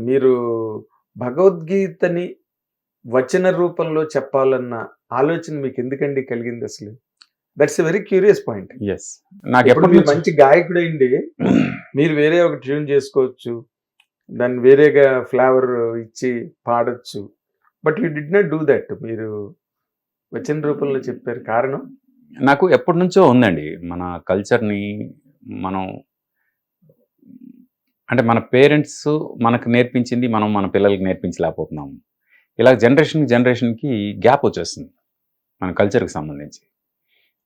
మీరు భగవద్గీతని వచన రూపంలో చెప్పాలన్న ఆలోచన మీకెందుకండి కలిగిందసలు? That's a very curious point. Yes. ఇప్పుడు నాకెప్పటి మీరు నుంచి మంచి గాయకుడైండి, మీరు వేరే ఒక ట్యూన్ చేసుకోవచ్చు. దాన్ని వేరేగా ఫ్లేవర్ ఇచ్చి పాడొచ్చు. But you did not do that. మీరు వచన రూపంలో చెప్పారు. కారణం? నాకు ఎప్పటినుంచో ఉందండి. మన కల్చర్‌ని మనం అంటే మన పేరెంట్స్ మనకు నేర్పించింది మనం మన పిల్లలకి నేర్పించలేకపోతున్నాము. ఇలా జనరేషన్‌కి గ్యాప్ వచ్చేస్తుంది. మన కల్చర్‌కి సంబంధించి.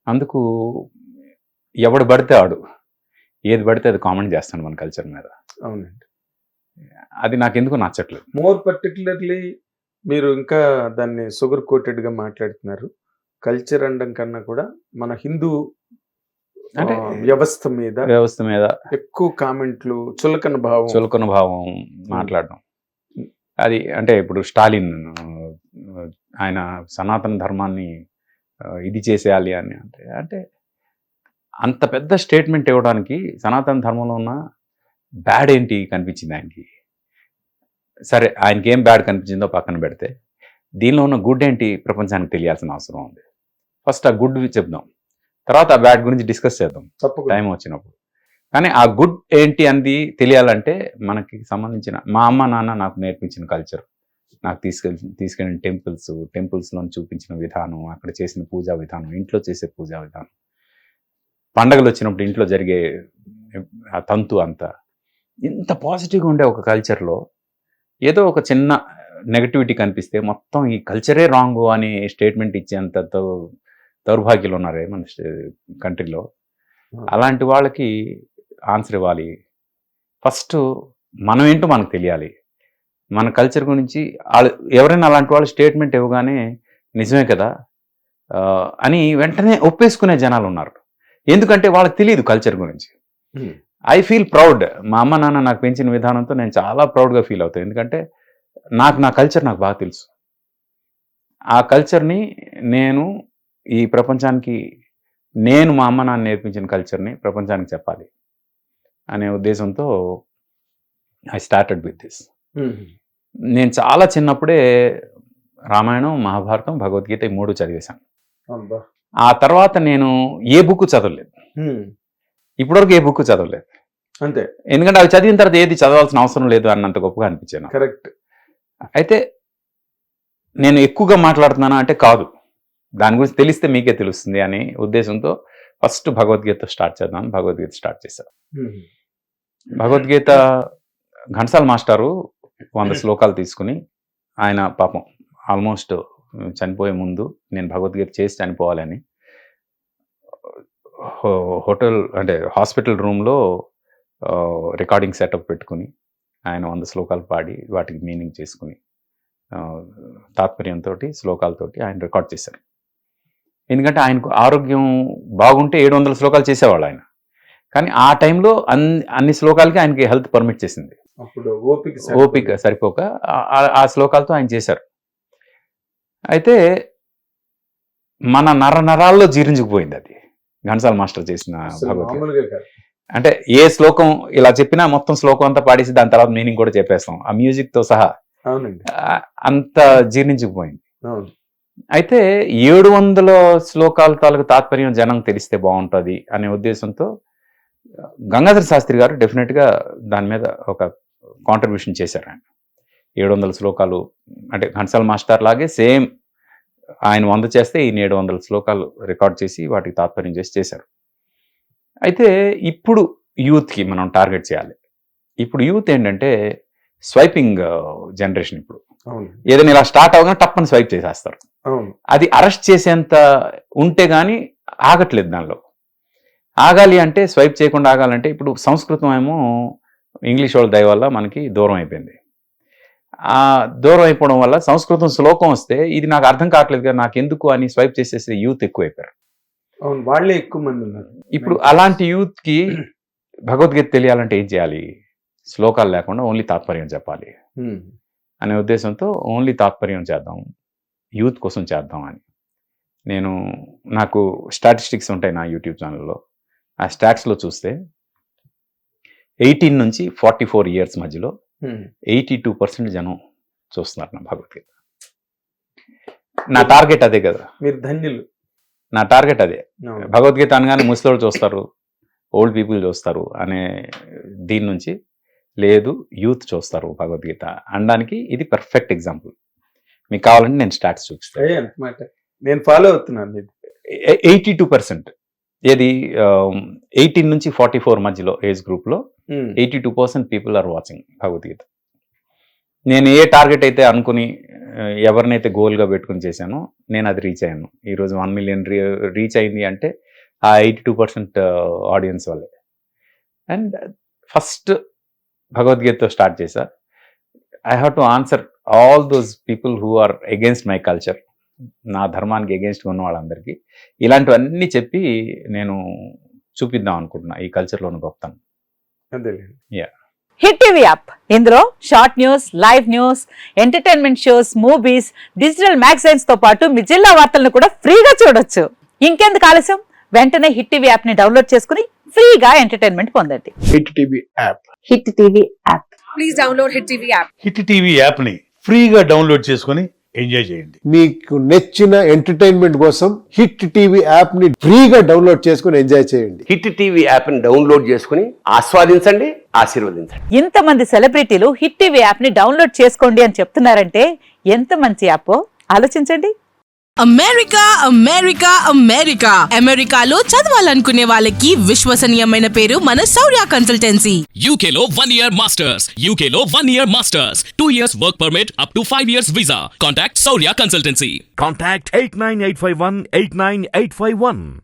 అందుకు ఎవడు పడితే ఆడు. ఏది పడితే అది కామెంట్ చేస్తాడు మన కల్చర్ మీద. అవునండి. అది నాకెందుకో నచ్చట్లేదు. మోర్ పర్టిక్యులర్‌లీ మీరు ఇంకా దాన్ని షుగర్ కోటెడ్‌గా మాట్లాడుతున్నారు. కల్చర్ అనడం కన్నా కూడా మన హిందూ అంటే వ్యవస్థ మీద ఎక్కువ కామెంట్లు, చులకన భావం మాట్లాడడం. అది అంటే ఇప్పుడు స్టాలిన్ ఆయన సనాతన ధర్మాన్ని ఇది చేసేయాలి అని అంటే అంత పెద్ద స్టేట్మెంట్ ఇవ్వడానికి సనాతన ధర్మంలో ఉన్న బ్యాడ్ ఏంటి కనిపించింది ఆయనకి. సరే ఆయనకి ఏం బ్యాడ్ కనిపించిందో పక్కన పెడితే దీనిలో ఉన్న గుడ్ ఏంటి ప్రపంచానికి తెలియాల్సిన అవసరం ఉంది. ఫస్ట్ ఆ గుడ్ చెప్దాం, తర్వాత ఆ బ్యాడ్ గురించి డిస్కస్ చేద్దాం టైం వచ్చినప్పుడు. కానీ ఆ గుడ్ ఏంటి అనేది తెలియాలంటే మనకి సంబంధించిన మా అమ్మ నాన్న నాకు నేర్పించిన కల్చర్, నాకు తీసుకెళ్ళిన టెంపుల్స్లో చూపించిన విధానం, అక్కడ చేసిన పూజా విధానం, ఇంట్లో చేసే పూజా విధానం, పండగలు వచ్చినప్పుడు ఇంట్లో జరిగే ఆ తంతు అంతా ఇంత పాజిటివ్గా ఉండే ఒక కల్చర్లో ఏదో ఒక చిన్న నెగటివిటీ కనిపిస్తే మొత్తం ఈ కల్చరే రాంగ్ అని స్టేట్మెంట్ ఇచ్చేంత దౌర్భాగ్యులు ఉన్నారే మన కంట్రీలో. అలాంటి వాళ్ళకి ఆన్సర్ ఇవ్వాలి. ఫస్ట్ మనం ఏంటో మనకు తెలియాలి. మన కల్చర్ గురించి ఎవరైనా అలాంటి వాళ్ళు స్టేట్మెంట్ ఇవ్వగానే నిజమే కదా అని వెంటనే ఒప్పేసుకునే జనాలు ఉన్నారు. ఎందుకంటే వాళ్ళకి తెలియదు కల్చర్ గురించి. I feel proud. మా అమ్మ నాన్న నాకు పెంచిన విధానంతో నేను చాలా ప్రౌడ్గా ఫీల్ అవుతాను. ఎందుకంటే నా కల్చర్ నాకు బాగా తెలుసు. ఆ కల్చర్ని నేను ఈ ప్రపంచానికి, నేను మా అమ్మ నాన్న నేర్పించిన కల్చర్ని ప్రపంచానికి చెప్పాలి అనే ఉద్దేశంతో ఐ స్టార్టెడ్ విత్ దిస్. నేను చాలా చిన్నప్పుడే రామాయణం, మహాభారతం, భగవద్గీత ఈ 3 చదివేశాను. ఆ తర్వాత నేను ఏ బుక్ చదవలేదు. ఇప్పటివరకు ఏ బుక్ చదవలేదు. అంతే. ఎందుకంటే అవి చదివిన తర్వాత ఏది చదవాల్సిన అవసరం లేదు అన్నంత గొప్పగా అనిపించాను. కరెక్ట్. అయితే నేను ఎక్కువగా మాట్లాడుతున్నానా అంటే కాదు, దాని గురించి తెలిస్తే మీకే తెలుస్తుంది అనే ఉద్దేశంతో ఫస్ట్ భగవద్గీత స్టార్ట్ చేశాను. భగవద్గీత ఘంటసాల మాస్టారు 100 శ్లోకాలు తీసుకుని, ఆయన పాపం ఆల్మోస్ట్ చనిపోయే ముందు నేను భగవద్గీత చేసి చనిపోవాలని హాస్పిటల్ రూమ్లో రికార్డింగ్ సెటప్ పెట్టుకుని ఆయన 100 శ్లోకాలు పాడి వాటికి మీనింగ్ చేసుకుని తాత్పర్యంతో శ్లోకాలతోటి ఆయన రికార్డ్ చేశారు. ఎందుకంటే ఆయనకు ఆరోగ్యం బాగుంటే 700 శ్లోకాలు చేసేవాళ్ళు ఆయన. కానీ ఆ టైంలో అన్ని శ్లోకాలకి ఆయనకి హెల్త్ పర్మిట్ చేసింది. అప్పుడు ఓపిక సరిపోక ఆ శ్లోకాలతో ఆయన చేశారు. అయితే మన నరాల్లో జీర్ణించుకుపోయింది అది ఘంటసాల మాస్టర్ చేసిన భగవద్గీత. అంటే ఏ శ్లోకం ఇలా చెప్పినా మొత్తం శ్లోకం అంతా పాడేసి దాని తర్వాత మీనింగ్ కూడా చెప్పేస్తాం ఆ మ్యూజిక్తో సహా. అంత జీర్ణించుకుపోయింది. అయితే 700 శ్లోకాల తాలూకు తాత్పర్యం జనం తెలిస్తే బాగుంటుంది అనే ఉద్దేశంతో గంగాధర శాస్త్రి గారు డెఫినెట్గా దాని మీద ఒక కాంట్రిబ్యూషన్ చేశారు. ఆయన 700 శ్లోకాలు అంటే ఘంటసాల మాస్టర్ లాగే సేమ్ ఆయన 100 చేస్తే ఈయన 700 శ్లోకాలు రికార్డ్ చేసి వాటికి తాత్పర్యం చేశారు. అయితే ఇప్పుడు యూత్కి మనం టార్గెట్ చేయాలి. ఇప్పుడు యూత్ ఏంటంటే స్వైపింగ్ జనరేషన్. ఇప్పుడు ఏదైనా ఇలా స్టార్ట్ అవగానే టప్పని స్వైప్ చేసేస్తారు. అది అరెస్ట్ చేసేంత ఉంటే కానీ ఆగట్లేదు. దానిలో ఆగాలి అంటే, స్వైప్ చేయకుండా ఆగాలంటే ఇప్పుడు సంస్కృతం ఏమో ఇంగ్లీష్ వాళ్ళ దయ వల్ల మనకి దూరం అయిపోయింది. ఆ దూరం అయిపోవడం వల్ల సంస్కృతం శ్లోకం వస్తే ఇది నాకు అర్థం కావట్లేదు కదా నాకు ఎందుకు అని స్వైప్ చేసేసి యూత్ ఎక్కువైపోయారు. వాళ్ళే ఎక్కువ మంది ఉన్నారు. ఇప్పుడు అలాంటి యూత్కి భగవద్గీత తెలియాలంటే ఏం చేయాలి? శ్లోకాలు లేకుండా ఓన్లీ తాత్పర్యం చెప్పాలి అనే ఉద్దేశంతో ఓన్లీ తాత్పర్యం చేద్దాం, యూత్ కోసం చేద్దాం అని నాకు స్టాటిస్టిక్స్ ఉంటాయి నా యూట్యూబ్ ఛానల్లో. ఆ స్టాట్స్లో చూస్తే 18 నుంచి 44 ఇయర్స్ మధ్యలో 82% జనం చూస్తున్నారు నా భగవద్గీత. నా టార్గెట్ అదే కదా, మీరు ధన్యులు. నా టార్గెట్ అదే. అవును. భగవద్గీత అనగానే ముసలోళ్ళు చూస్తారు, ఓల్డ్ పీపుల్ చూస్తారు అనే దీని నుంచి లేదు, యూత్ చూస్తారు భగవద్గీత అనడానికి ఇది పర్ఫెక్ట్ ఎగ్జాంపుల్. మీకు కావాలంటే నేను స్టాట్స్ చూపిస్తాను. అయ్యే అంత మాట నేను ఫాలో అవుతున్నాను ఇది. 82% ఏది 18 నుంచి 44 మధ్యలో ఏజ్ గ్రూప్లో 82% పీపుల్ ఆర్ వాచింగ్ భగవద్గీత. నేను ఏ టార్గెట్ అయితే అనుకుని ఎవరినైతే గోల్గా పెట్టుకుని చేశానో నేను అది రీచ్ అయ్యాను. ఈరోజు 1 million రీచ్ అయింది అంటే ఆ 82% ఆడియన్స్ వల్లే. అండ్ ఫస్ట్ భగవద్గీతతో స్టార్ట్ చేశా. I have to answer all those people who are against my culture. నా ధర్మానికి అగేన్స్ట్గా ఉన్న వాళ్ళందరికీ ఇలాంటివన్నీ చెప్పి నేను చూపిద్దాం అనుకుంటున్నా ఈ కల్చర్లోని గొప్పతనం. అదేలేండి. హిట్ టీవీ యాప్, ఇందులో short news, live news, entertainment shows, movies, digital magazines తో పాటు మీ జిల్లా వార్తలను కూడా ఫ్రీగా చూడొచ్చు. ఇంకెందుకు ఆలస్యం, వెంటనే హిట్ టీవీ యాప్ ని డౌన్లోడ్ చేసుకుని ఫ్రీగా ఎంటర్టైన్మెంట్ పొందండి. Hit TV app. Hit TV app. Please download Hit TV app. Hit TV యాప్ని ఫ్రీగా డౌన్లోడ్ చేసుకొని ఎంజాయ్ చేయండి. మీకు నచ్చిన ఎంటర్టైన్మెంట్ కోసం హిట్ టీవీ యాప్ ని ఫ్రీగా డౌన్లోడ్ చేసుకుని ఎంజాయ్ చేయండి. హిట్ టీవీ యాప్ని డౌన్లోడ్ చేసుకుని ఆస్వాదించండి, ఆశీర్వదించండి. ఇంతమంది సెలబ్రిటీలు హిట్ టీవీ యాప్ ని డౌన్లోడ్ చేసుకోండి అని చెప్తున్నారంటే ఎంత మంచి యాప్ ఆలోచించండి. అమెరికా అమెరికా అమెరికా అమెరికాలో చదవాలనుకునే వాళ్ళకి విశ్వసనీయమైన పేరు మన శౌర్య కన్సల్టెన్సీ. UK లో 1 year masters. UK లో 1 year masters. 2 years work permit up to 5 years visa. Contact Saurya Consultancy. Contact 89851 89851.